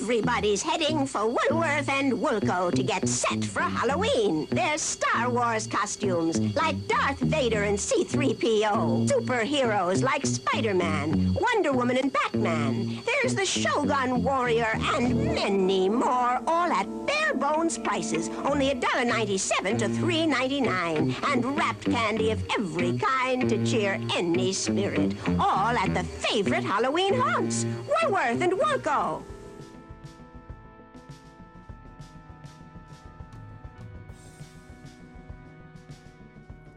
Everybody's heading for Woolworth and Woolco to get set for Halloween. There's Star Wars costumes like Darth Vader and C-3PO. Superheroes like Spider-Man, Wonder Woman and Batman. There's the Shogun Warrior and many more, all at bare bones prices. Only $1.97 to $3.99. And wrapped candy of every kind to cheer any spirit. All at the favorite Halloween haunts, Woolworth and Woolco.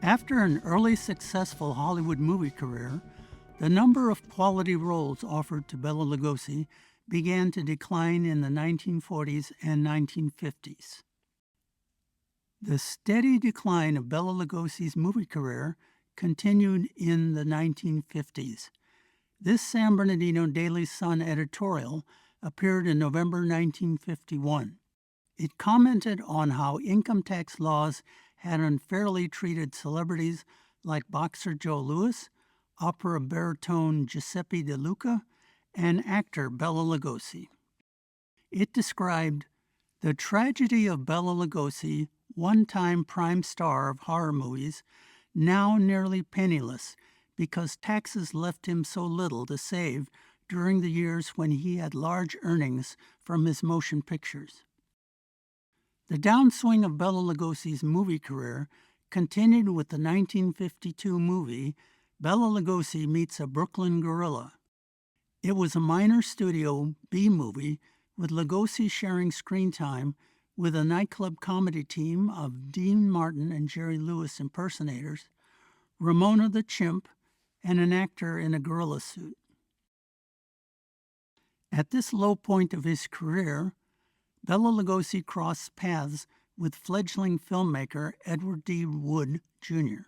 After an early successful Hollywood movie career, the number of quality roles offered to Bela Lugosi began to decline in the 1940s and 1950s. The steady decline of Bela Lugosi's movie career continued in the 1950s. This San Bernardino Daily Sun editorial appeared in November 1951. It commented on how income tax laws had unfairly treated celebrities like boxer Joe Louis, opera baritone Giuseppe De Luca, and actor Bela Lugosi. It described the tragedy of Bela Lugosi, one-time prime star of horror movies, now nearly penniless because taxes left him so little to save during the years when he had large earnings from his motion pictures. The downswing of Bela Lugosi's movie career continued with the 1952 movie Bela Lugosi Meets a Brooklyn Gorilla. It was a minor studio B-movie with Lugosi sharing screen time with a nightclub comedy team of Dean Martin and Jerry Lewis impersonators, Ramona the Chimp, and an actor in a gorilla suit. At this low point of his career, Bela Lugosi crossed paths with fledgling filmmaker Edward D. Wood, Jr.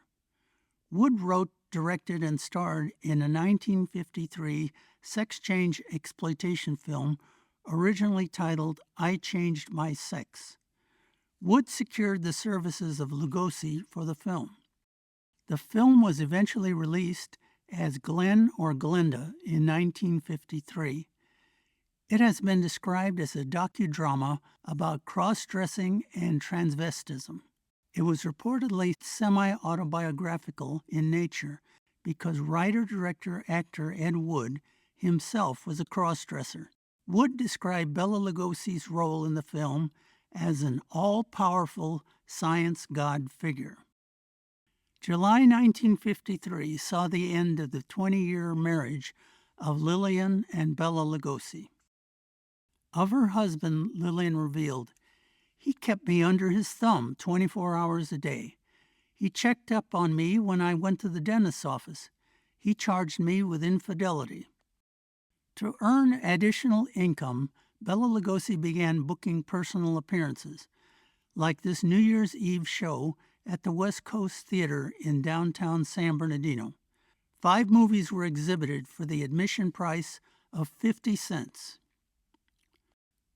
Wood wrote, directed, and starred in a 1953 sex-change exploitation film originally titled I Changed My Sex. Wood secured the services of Lugosi for the film. The film was eventually released as Glenn or Glenda in 1953. It has been described as a docudrama about cross-dressing and transvestism. It was reportedly semi-autobiographical in nature because writer, director, actor Ed Wood himself was a cross-dresser. Wood described Bela Lugosi's role in the film as an all-powerful science god figure. July 1953 saw the end of the 20-year marriage of Lillian and Bela Lugosi. Of her husband, Lillian revealed, "He kept me under his thumb 24 hours a day. He checked up on me when I went to the dentist's office. He charged me with infidelity." To earn additional income, Bela Lugosi began booking personal appearances, like this New Year's Eve show at the West Coast Theater in downtown San Bernardino. 5 movies were exhibited for the admission price of 50 cents.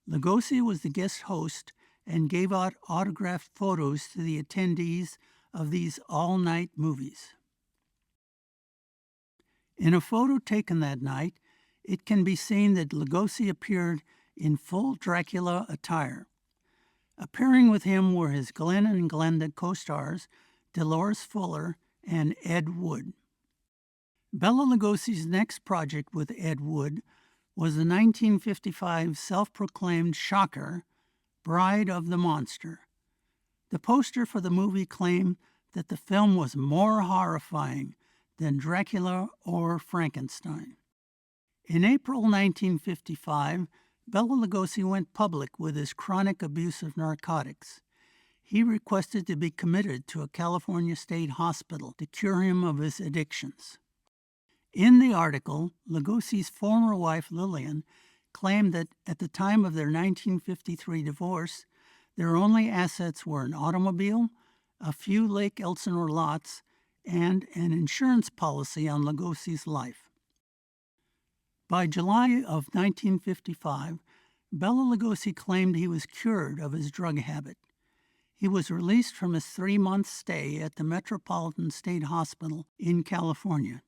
Lugosi was the guest host and gave out autographed photos to the attendees of these all-night movies. In a photo taken that night, it can be seen that Lugosi appeared in full Dracula attire. Appearing with him were his Glenn and Glenda co-stars, Dolores Fuller and Ed Wood. Bela Lugosi's next project with Ed Wood was the 1955 self-proclaimed shocker, Bride of the Monster. The poster for the movie claimed that the film was more horrifying than Dracula or Frankenstein. In April 1955, Bela Lugosi went public with his chronic abuse of narcotics. He requested to be committed to a California state hospital to cure him of his addictions. In the article, Lugosi's former wife Lillian claimed that at the time of their 1953 divorce, their only assets were an automobile, a few Lake Elsinore lots, and an insurance policy on Lugosi's life. By July of 1955, Bela Lugosi claimed he was cured of his drug habit. He was released from his 3-month stay at the Metropolitan State Hospital in California.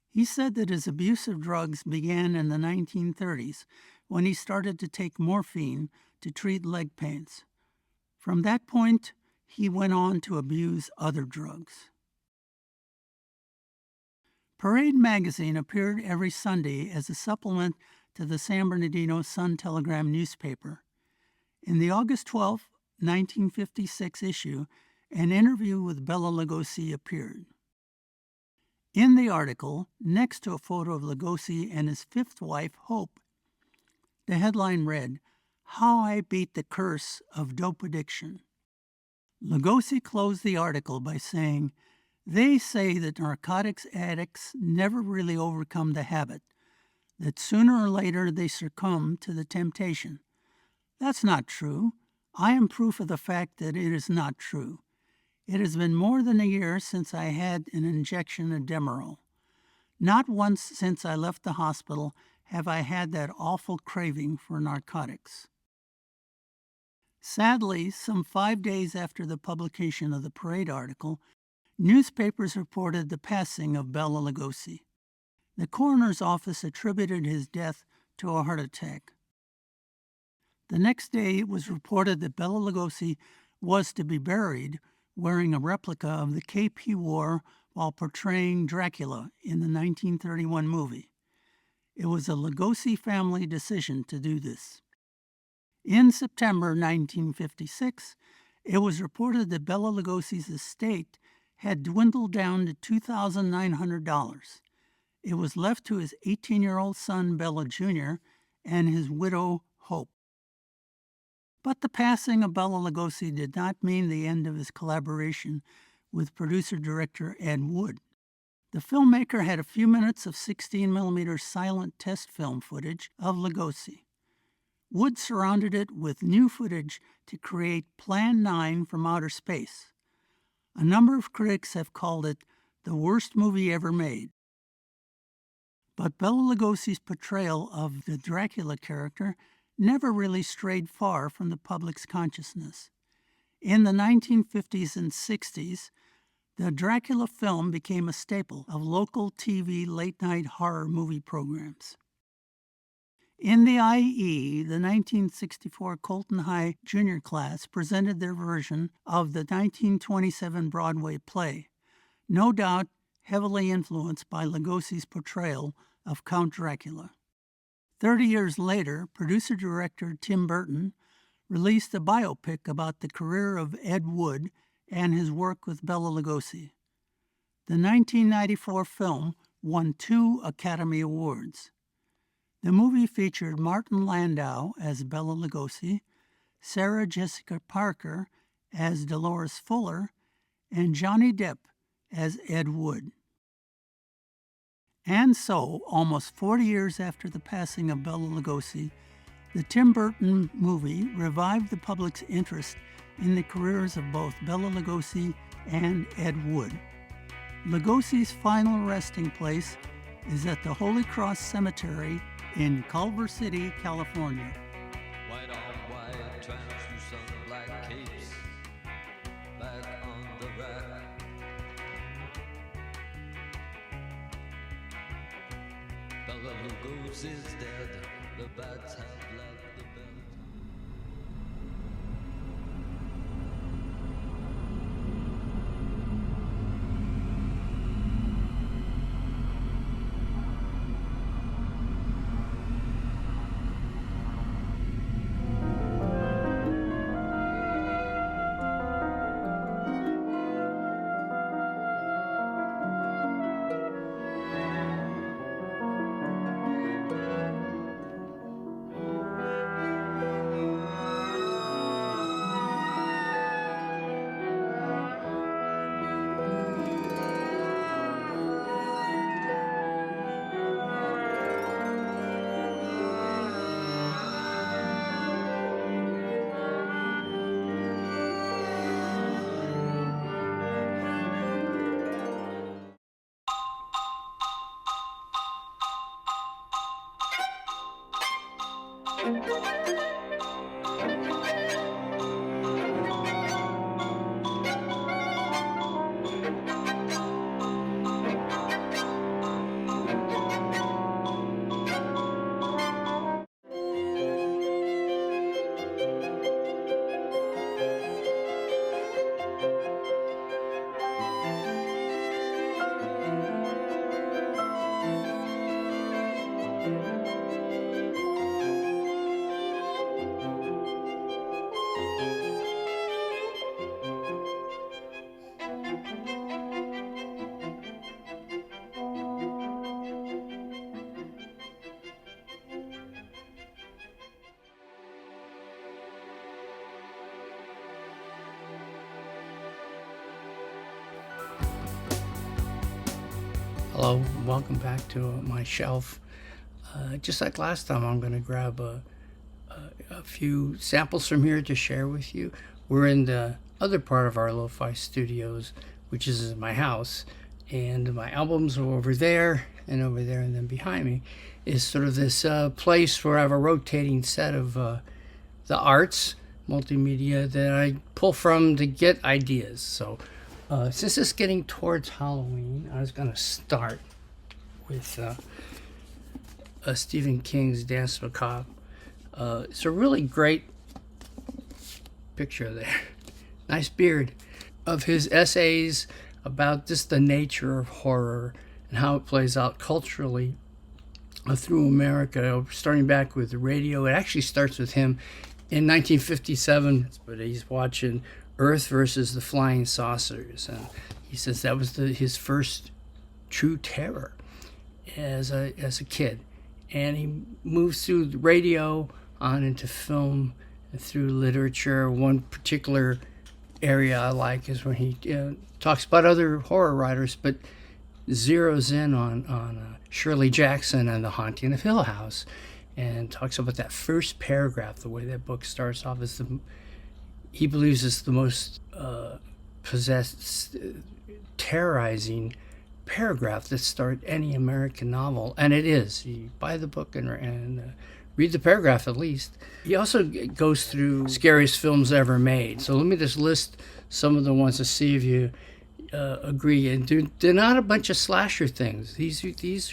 He said that his abuse of drugs began in the 1930s when he started to take morphine to treat leg pains. From that point, he went on to abuse other drugs. Parade magazine appeared every Sunday as a supplement to the San Bernardino Sun-Telegram newspaper. In the August 12, 1956 issue, an interview with Bela Lugosi appeared. In the article, next to a photo of Lugosi and his fifth wife, Hope, the headline read, "How I Beat the Curse of Dope Addiction." Lugosi closed the article by saying, "They say that narcotics addicts never really overcome the habit, that sooner or later they succumb to the temptation. That's not true. I am proof of the fact that it is not true. It has been more than a year since I had an injection of Demerol. Not once since I left the hospital have I had that awful craving for narcotics." Sadly, some 5 days after the publication of the Parade article, newspapers reported the passing of Bela Lugosi. The coroner's office attributed his death to a heart attack. The next day, it was reported that Bela Lugosi was to be buried wearing a replica of the cape he wore while portraying Dracula in the 1931 movie. It was a Lugosi family decision to do this. In September 1956, it was reported that Bela Lugosi's estate had dwindled down to $2,900. It was left to his 18-year-old son, Bela Jr., and his widow, Hope. But the passing of Bela Lugosi did not mean the end of his collaboration with producer-director Ed Wood. The filmmaker had a few minutes of 16mm silent test film footage of Lugosi. Wood surrounded it with new footage to create Plan 9 from Outer Space. A number of critics have called it the worst movie ever made. But Bela Lugosi's portrayal of the Dracula character never really strayed far from the public's consciousness. In the 1950s and 60s, the Dracula film became a staple of local TV late-night horror movie programs. In the IE, the 1964 Colton High junior class presented their version of the 1927 Broadway play, no doubt heavily influenced by Lugosi's portrayal of Count Dracula. 30 years later, producer-director Tim Burton released a biopic about the career of Ed Wood and his work with Bela Lugosi. The 1994 film won 2 Academy Awards. The movie featured Martin Landau as Bela Lugosi, Sarah Jessica Parker as Dolores Fuller, and Johnny Depp as Ed Wood. And so, almost 40 years after the passing of Bela Lugosi, the Tim Burton movie revived the public's interest in the careers of both Bela Lugosi and Ed Wood. Lugosi's final resting place is at the Holy Cross Cemetery in Culver City, California. White on white, translucent black capes, back on the rack. Bela Lugosi's dead, the bats have left the bed. Hello, welcome back to my shelf. Just like last time, I'm going to grab a few samples from here to share with you. We're in the other part of our lo-fi studios, which is my house, and my albums are over there, and then behind me is sort of this place where I have a rotating set of the arts, multimedia, that I pull from to get ideas. So since it's getting towards Halloween, I was going to start with Stephen King's Dance Macabre. It's a really great picture there. Nice beard. Of his essays about just the nature of horror and how it plays out culturally through America, starting back with the radio. It actually starts with him in 1957, but he's watching Earth versus the Flying Saucers, and he says that was his first true terror as a kid. And he moves through the radio on into film and through literature. One particular area I like is when he talks about other horror writers, but zeroes in on Shirley Jackson and The Haunting of Hill House, and talks about that first paragraph. The way that book starts off is he believes it's the most terrorizing paragraph that started any American novel, and it is. You buy the book and read the paragraph at least. He also goes through scariest films ever made. So let me just list some of the ones to see if you agree. And they're not a bunch of slasher things. These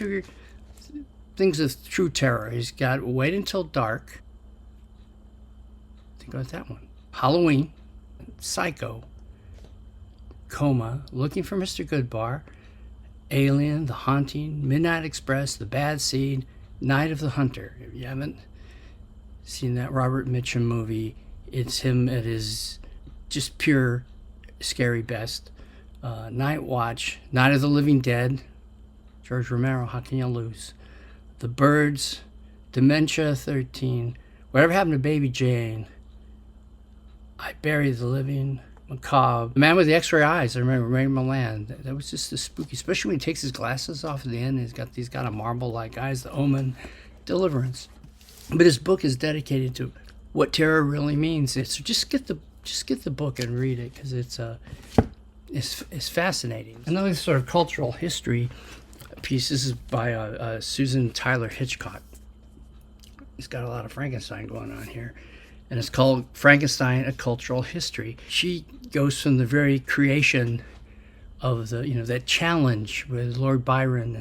are things of true terror. He's got Wait Until Dark. Think about that one. Halloween, Psycho, Coma, Looking for Mr. Goodbar, Alien, The Haunting, Midnight Express, The Bad Seed, Night of the Hunter. If you haven't seen that Robert Mitchum movie, it's him at his just pure scary best. Night Watch, Night of the Living Dead, George Romero, How Can You Lose? The Birds, Dementia 13, Whatever Happened to Baby Jane, I Bury the Living, Macabre, The Man with the X-Ray Eyes. I remember Ray Milland. That was just a spooky, especially when he takes his glasses off at the end. He's got a marble-like eyes. The Omen, Deliverance. But his book is dedicated to what terror really means. So just get the book and read it, because it's fascinating. Another sort of cultural history piece. This is by Susan Tyler Hitchcock. He's got a lot of Frankenstein going on here. And it's called Frankenstein, A Cultural History. She goes from the very creation of that challenge with Lord Byron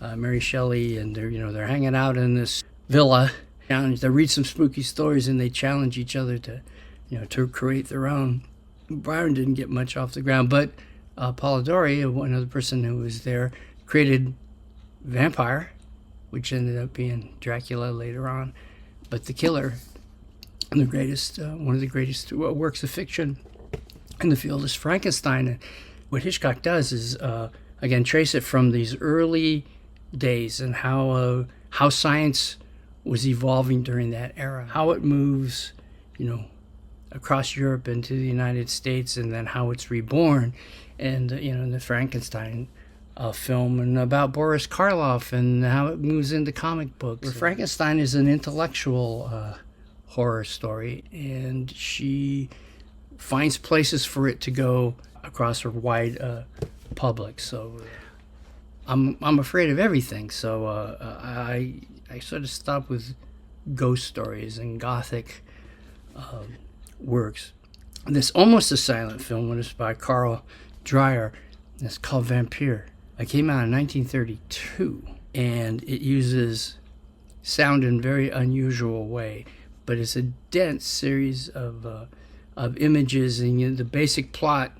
and Mary Shelley, and they're hanging out in this villa. And they read some spooky stories, and they challenge each other to create their own. Byron didn't get much off the ground, but Polidori, another person who was there, created Vampire, which ended up being Dracula later on. But the killer, one of the greatest works of fiction in the field, is Frankenstein. And what Hitchcock does is, again, trace it from these early days and how science was evolving during that era, how it moves, across Europe into the United States, and then how it's reborn, and in the Frankenstein film, and about Boris Karloff and how it moves into comic books. Frankenstein is an intellectual horror story, and she finds places for it to go across a wide public. So I'm afraid of everything. So I sort of stopped with ghost stories and gothic works. This almost a silent film was by Carl Dreyer. It's called Vampyr. It came out in 1932, and it uses sound in a very unusual way. But it's a dense series of images, and the basic plot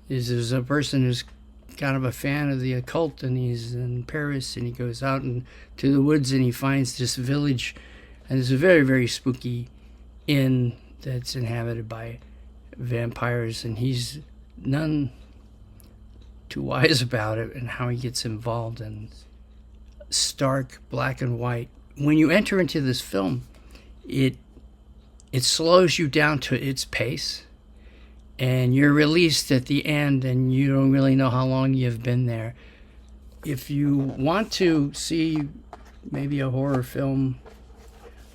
is there's a person who's kind of a fan of the occult, and he's in Paris, and he goes out to the woods, and he finds this village, and it's a very, very spooky inn that's inhabited by vampires, and he's none too wise about it and how he gets involved, and stark black and white. When you enter into this film, it slows you down to its pace, and you're released at the end, and you don't really know how long you've been there. if you want to see maybe a horror film,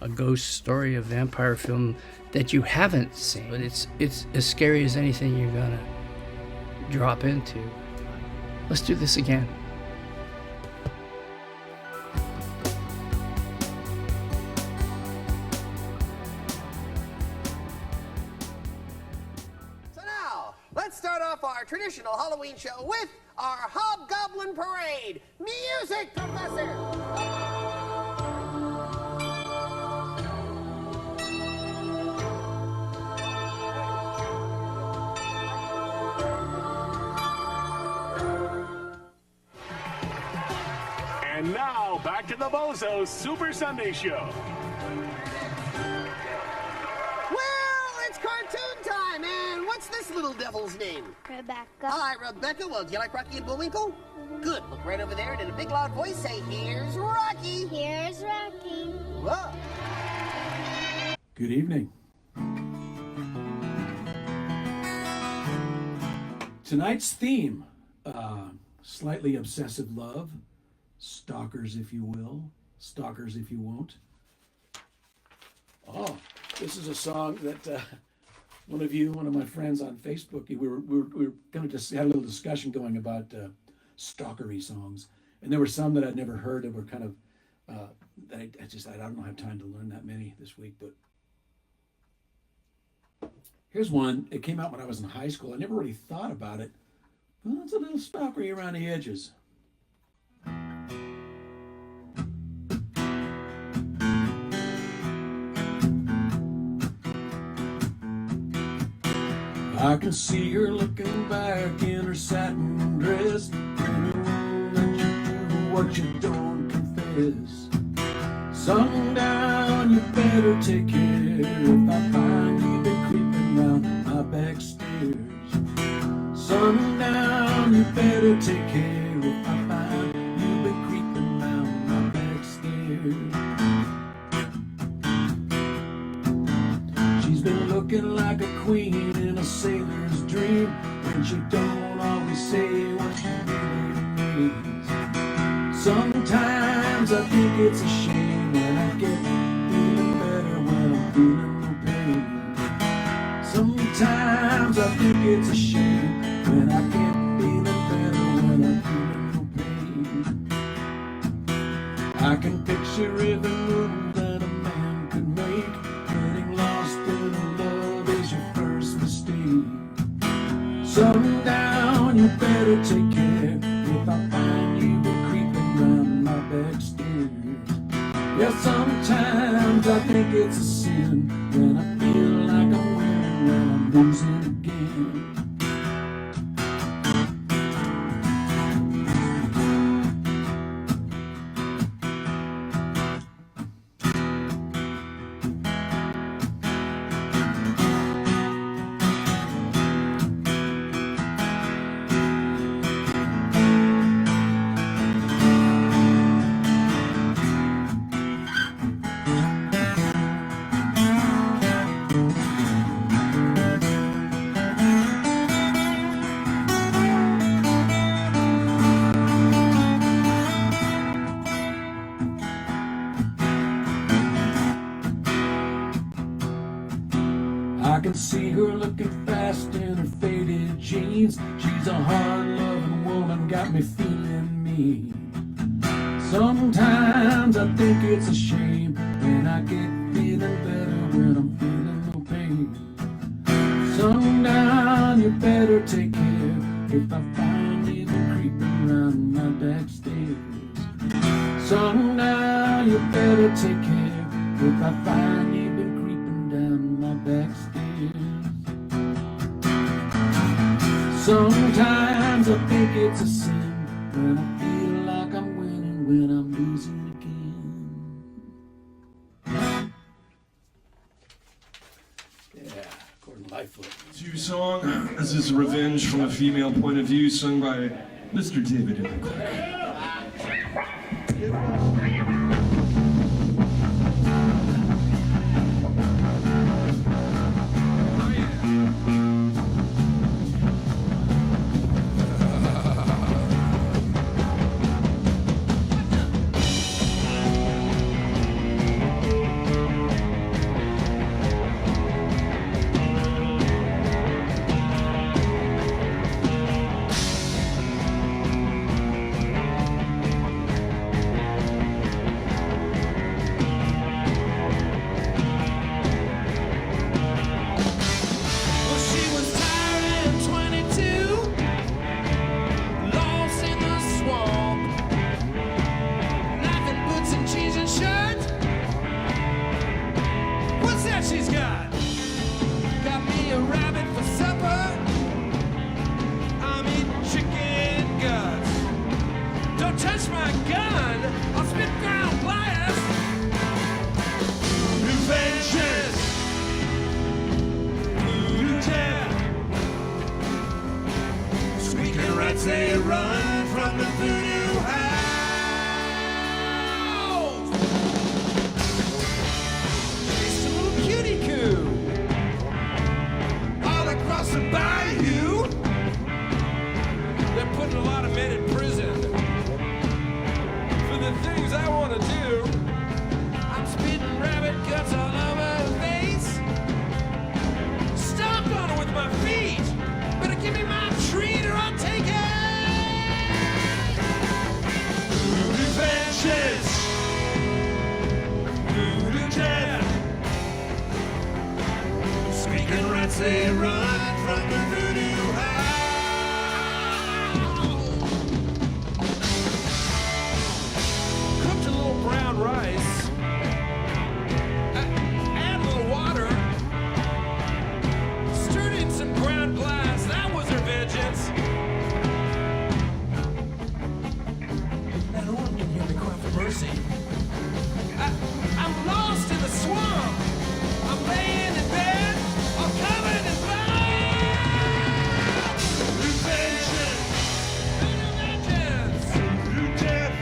a ghost story, a vampire film that you haven't seen, but it's as scary as anything you're gonna drop into, let's do this again. So now, let's start off our traditional Halloween show with our Hobgoblin Parade. Music, Professor! And now, back to the BOZO Super Sunday Show. Well, it's cartoon time, and what's this little devil's name? Rebecca. All right, Rebecca. Well, do you like Rocky and Bullwinkle? Good. Look right over there and in a big loud voice say, "Here's Rocky." Here's Rocky. Whoa. Good evening. Tonight's theme, slightly obsessive love, stalkers if you will, stalkers if you won't. Oh, this is a song that one of my friends on Facebook, we were kind of just had a little discussion going about stalkery songs, and there were some that I'd never heard that were kind of I don't have time to learn that many this week, but here's one. It came out when I was in high school. I never really thought about it. Well, it's a little stalkery around the edges. I can see her looking back in her satin dress, and her won't let you do what you don't confess. Sundown, you better take care if I find you been creeping round my back stairs. Sundown, you better take care if I find you been creeping round my back stairs. She's been looking like a queen in a sailor's dream, and she don't always say what she really means. Sometimes I think it's a shame when I get feeling better when I'm feeling no pain. Sometimes I think it's a shame when I get feeling better when I'm feeling no pain. I can picture every move that a man could make. Getting lost in a love is your first mistake. Sundown, you better take care if I find you been creeping round my back stairs. Yeah, sometimes I think it's a sin when I feel like I'm winning when I'm losing again. I can see her looking fast in her faded jeans. She's a hard-loving woman, got me feeling mean. Sometimes I think it's a shame when I get feeling better when I'm feeling no pain. Sundown, you better take care if I find you creeping round my back stairs. Sundown, you better take care if I find you been creeping down my back stairs. Sometimes I think it's a sin when I feel like I'm winning when I'm losing again. Yeah, Gordon Lightfoot. Two song. This is Revenge from a Female Point of View, sung by Mr. David Hitchcock. say run from the voodoo house. Chased a little cutie coo all across the bayou. They're putting a lot of men in prison for the things I want to do. I'm spitting rabbit guts all over the face. Stomped on it with my feet. Better give me my treat or I'll take it. Voodoo vengeance. Voodoo death. Squeaking rats, they run from the voodoo house. Cooked a little brown rice. Add a little water. Stirred in some ground glass. That was her vengeance. That old can hear me cry for mercy. I'm lost in the swamp. I'm laying in bed. I'm covered in blood. Vengeance. Vengeance. Voodoo death.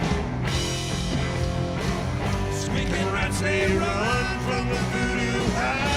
Squeaking rats, they run from the voodoo house.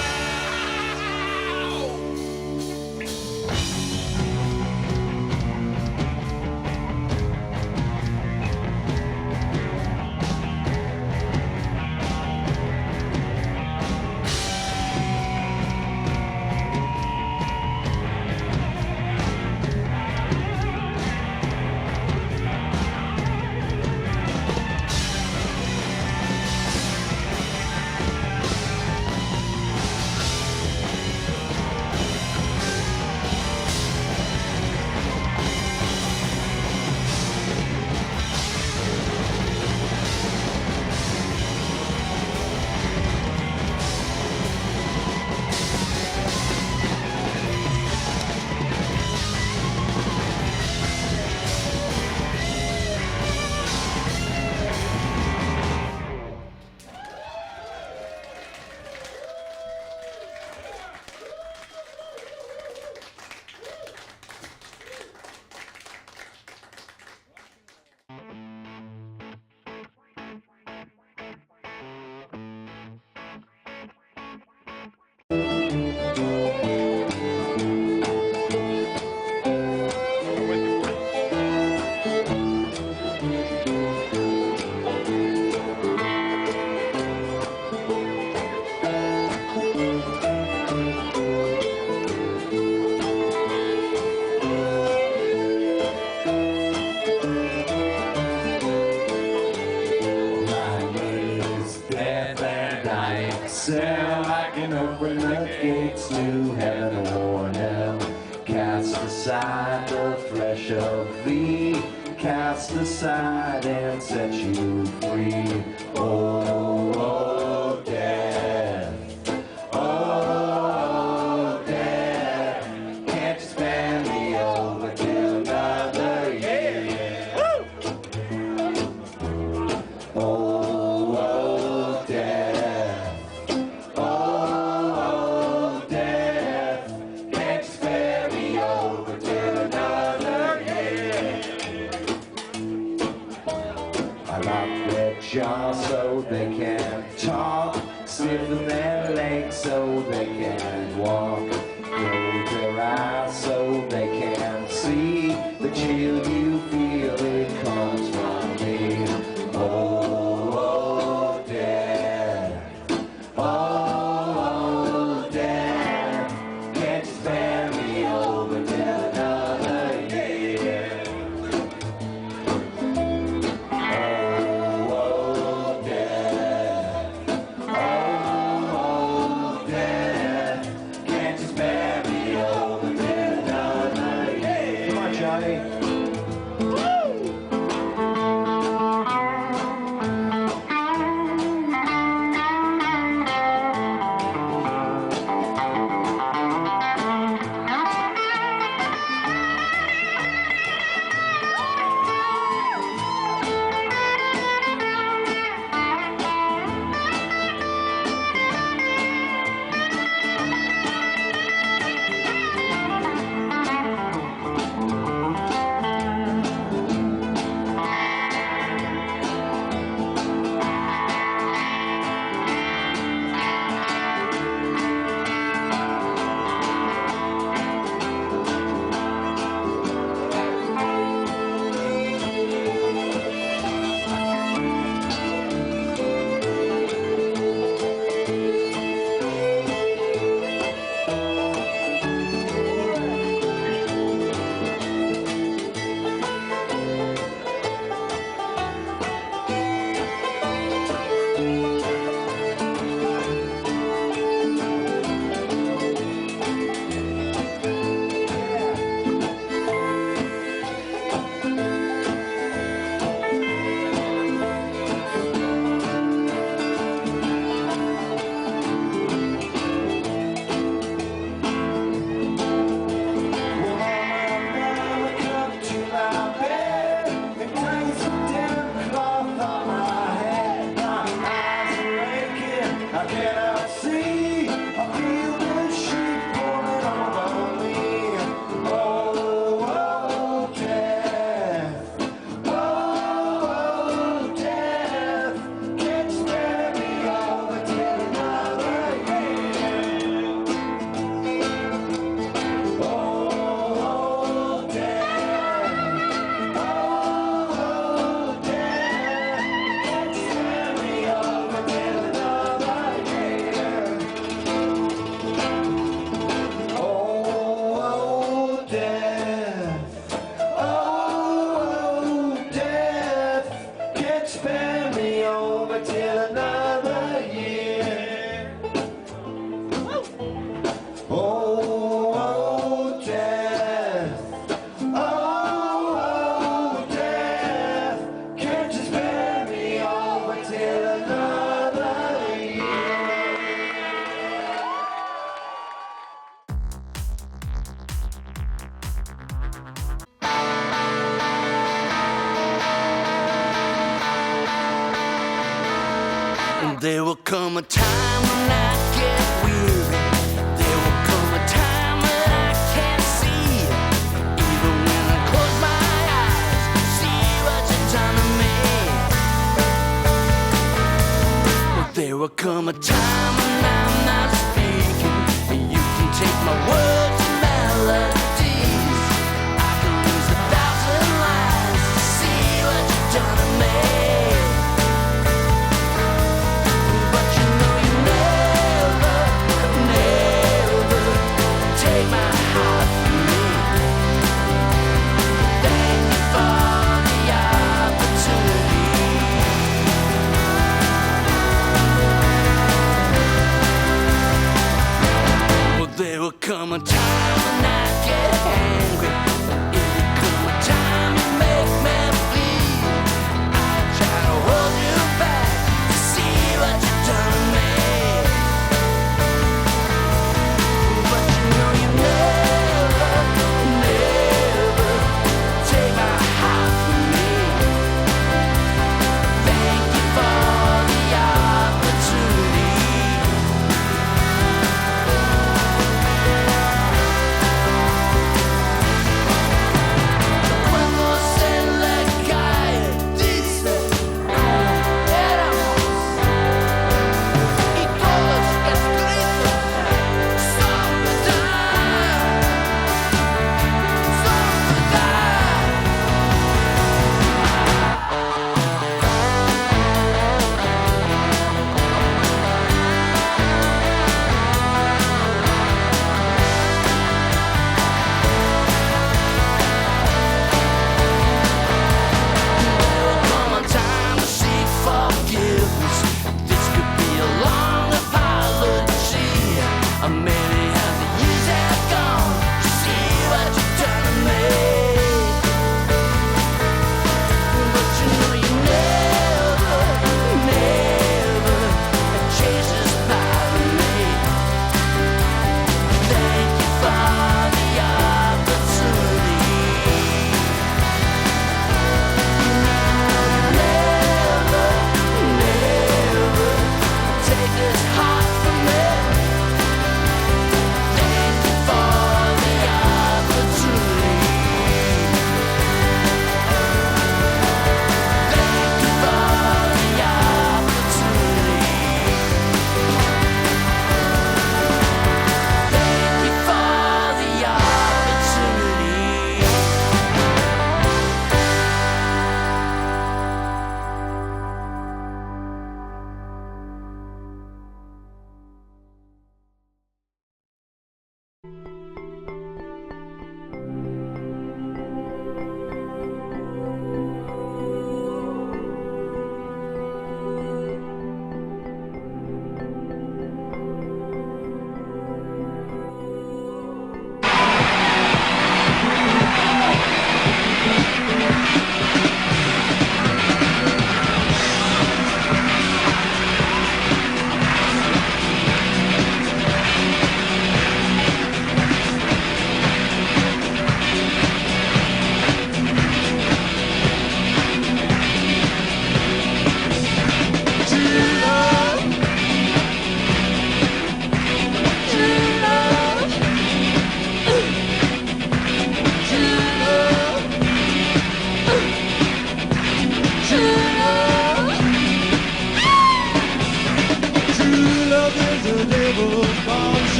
Sail, I can open the gates to heaven or hell. Cast aside the flesh of thee, cast aside and set you free. Oh, oh, death. Oh, death. Can't you spare me over till another year? Oh, jaw so they can talk, stiffen their legs so they can walk, close their eyes so they can see the chill you feel, it comes from me. Oh, oh, death. Oh, death. Can't you spare me over till another year? there will come a time when I get weary. There will come a time when I can't see. Even when I close my eyes, see what you've done to me. Well, there will come a time when I'm not speaking, and you can take my words and melodies. I can lose 1,000 lines to see what you've done to me. But you know you never, never take my heart from me. Thank you for the opportunity. Well, there will come a time when I get angry.